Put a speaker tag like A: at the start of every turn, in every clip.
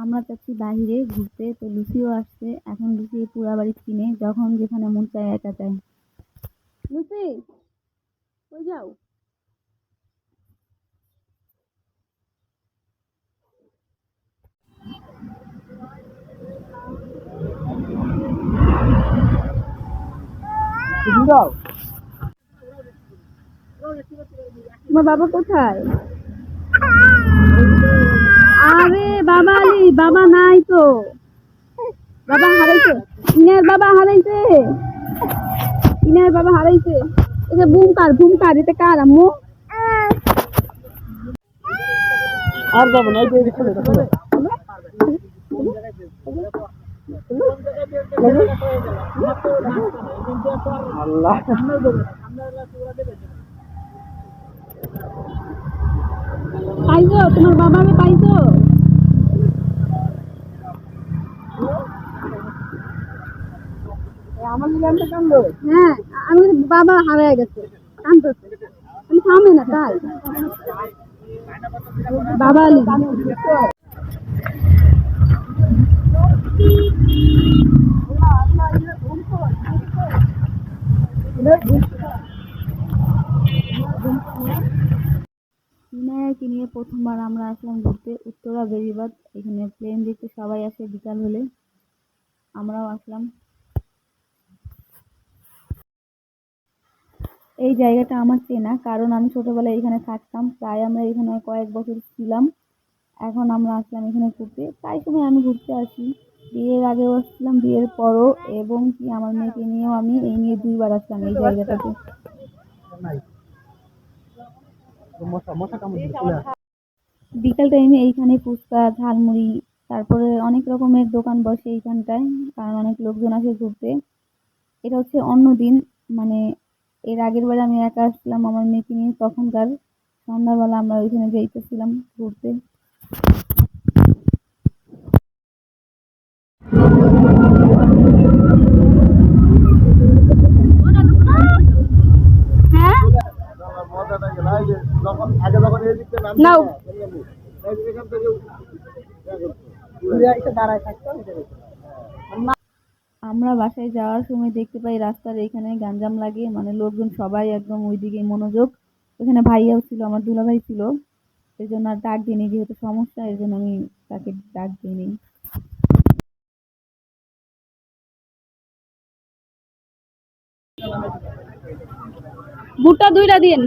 A: আমরা যাচ্ছি বাহিরে ঘুরতে, তো লুচিও আসছে। এখন লুচি পুরা বাড়ি কিনে যখন যেখানে মন চায় একা চায়। লুচি, কই যাও? তোমার বাবা কোথায়? আরে বাবা আলি, বাবা নাই তো। বাবা হারাইছে। ইনার বাবা হারাইছে। ইনার বাবা হারাইছে। এই যে বুমকার এটা কার আম্মু? আর যাবো না, এই যে এদিকে চলে চলে। আল্লাহ, পাইছো? তোমার বাবাকে পাইছো? আমার গানটা কান্দো। হ্যাঁ, আমি বাবা হারায় গেছে, কান্দছে। আমি থামে না তাই বাবা আলি। বিনায়ককে নিয়ে প্রথমবার আমরা আসলাম ঘুরতে উত্তরা বেড়িবাঁধ। এখানে প্লেন দেখতে সবাই আসে বিকাল হলে, আমরাও আসলাম। এই জায়গাটা আমার চেনা, কারণ আমি ছোটবেলায় এখানে থাকতাম। প্রায় আমরা এখানে কয়েক বছর ছিলাম। এখন আমরা আসলাম এখানে ঘুরতে, প্রায় সময় আমি ঘুরতে আসি। বিয়ের আগেও আসলাম, বিয়ের পরও, এবং কি আমার মেয়েকে নিয়েও আমি এই নিয়ে 2বার আসলাম এই জায়গাটাতে। বিকাল টাইমে এইখানে ফুচকা, ঝালমুড়ি, তারপরে অনেক রকমের দোকান বসে এইখানটায়, কারণ অনেক লোকজন আসে ঘুরতে। এটা হচ্ছে অন্য দিন, মানে এর আগের বারে আমি একা আসছিলাম আমার মেয়েকে নিয়ে, তখনকার সন্ধ্যাবেলা আমরা ওইখানে যাইতেছিলাম ঘুরতে। হ্যাঁ, নাও। আমরা বাসায় যাওয়ার সময় দেখতে পাই রাস্তার এখানে গ্যাঞ্জাম লাগে, মানে লোকজন সবাই একদম ওইদিকে মনোযোগ। ওখানে ভাইয়াও ছিল, আমার দুলাভাই ছিল। এই জন্য আর ডাক দিইনি, যেহেতু সমস্যা এর জন্য আমি তাকে ডাক দিইনি। ভুট্টা 2টা দিন।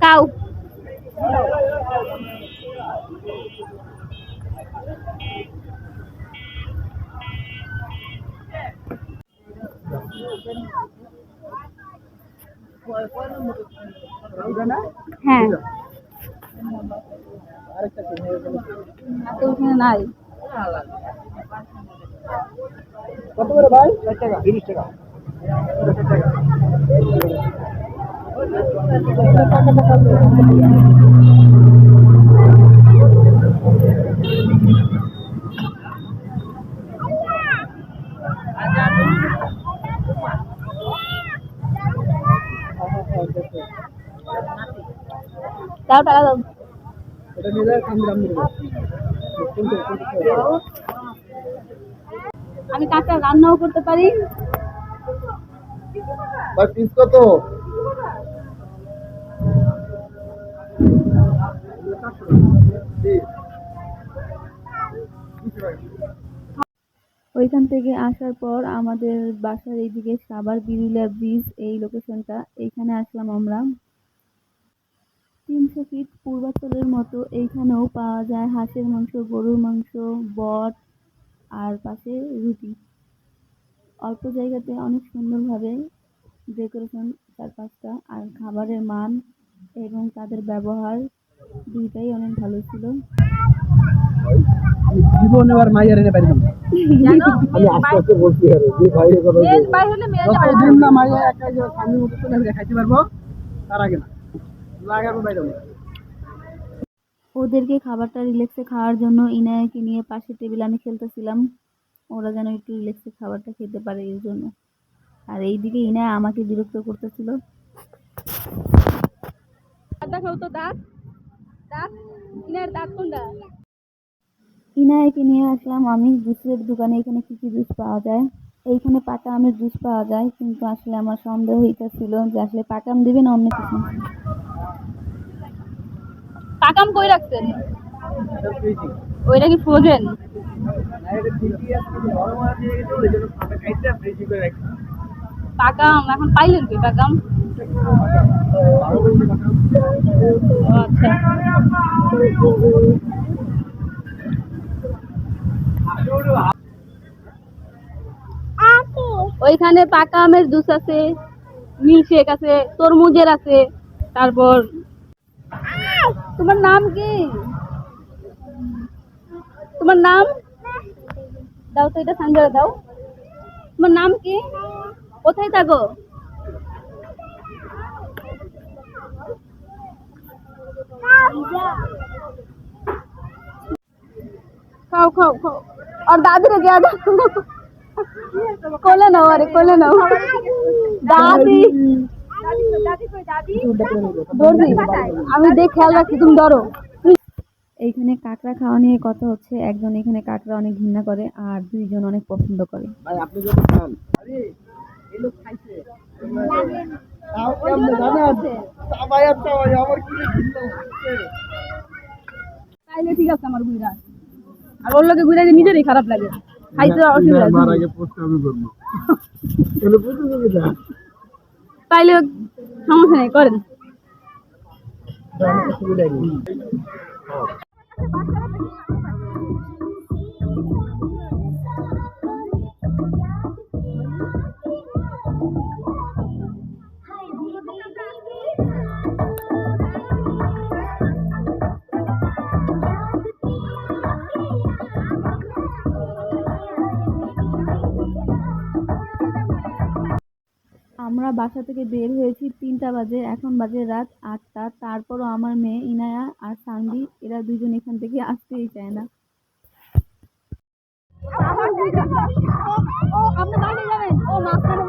A: কাউ হ্যাঁ, ওখানে নাই। কত করে ভাই? 4 টাকা, 30 টাকা। দাও, টাকা দাও। আমি কাঁচা রান্নাও করতে পারি। ভাই পিস কত? ওইখান থেকে আসার পর আমাদের বাসার এইদিকে সাভার বিরুলিয়া ব্রিজ, এই লোকেশনটা, এইখানে আসলাম আমরা। 300 ফিট পূর্বাচলের মতো এইখানেও পাওয়া যায় হাঁসের মাংস, গরুর মাংস, বট, আর পাশে রুটি। অল্প জায়গাতে অনেক সুন্দরভাবে ডেকোরেশন চারপাশটা, আর খাবারের মান এবং তাদের ব্যবহার দুইটাই অনেক ভালো ছিল। জীবনে আর মাইয়ার এনে পারি না, আমি আস্তে আস্তে বলছি আরে যে ভাইয়ের কথা মেল ভাই হলে মেল যতদিন না মাইয়া একা যে স্বামীর মতো চলে খাইতে পারবো তার আগে না। ওদেরকে খাবারটা রিল্যাক্সে খাওয়ার জন্য ইনায়াকে নিয়ে পাশের টেবিলে আমি খেলতেছিলাম, ওরা যেন একটু রিল্যাক্সে খাবারটা খেতে পারে এর জন্য। আর এইদিকে ইনায়া আমাকে বিরক্ত করতেছিল। ইনায়াকে নিয়ে আসলাম আমি জুসের দোকানে। এখানে কি কি জুস পাওয়া যায়? এইখানে পাকা আমের জুস পাওয়া যায়, কিন্তু আসলে আমার সন্দেহ হইতেছিল যে আসলে পাকা আম দিবে না অন্য কিছু।
B: পাকা আম কই রাখছেন? ওইটা কি ফ্রোজেন? পাকা আম এখন পাইলেন কি পাকা আম? ও আচ্ছা। ওইখানে পাকা আমের জুস আছে, মিল্কশেক আছে, তরমুজের আছে। তারপর তোমার নাম কি? তোমার নাম দাও তো, এটা সানজারে দাও। তোমার নাম কি? কোথায় থাকো? খাও খাও খাও। আর দাদি রে গিয়া দাও, কোলে নাও, আরে কোলে নাও। দাদি ধরবি? আমি দেখ খেয়াল রাখছি, তুমি ধরো।
A: এইখানে কাঁকড়া খাওয়া নিয়ে কথা হচ্ছে। একজন এখানে কাঁকড়া অনেক ঘৃণা করে আর দুইজন অনেক পছন্দ করে।
C: ভাই আপনি যদি খান এই লোক খাইছে তাও কেমনে জানেন চাবাই আর চাবাই আমার কি ঘৃণা হচ্ছে।
B: তাইলে ঠিক আছে আমার ঘুরা, আর ওর লোকে ঘুরে নিজেরই খারাপ লাগে। খাইতে অসুবিধা
C: আমার আগে পোস্ট আমি করবো এগুলো বুঝতে হবে না।
B: তাইলে সমস্যা নেই, করেন।
C: সুবিধা নেই।
A: আমরা বাসা থেকে বের হয়েছি 3টা বাজে, এখন বাজে রাত 8টা। তারপরও আমার মেয়ে ইনায়া আর সানভি এরা দুজন এখান থেকে আসতেই চায় না।
B: আপনি দাঁড়িয়ে যাবেন, ও মাঝখানে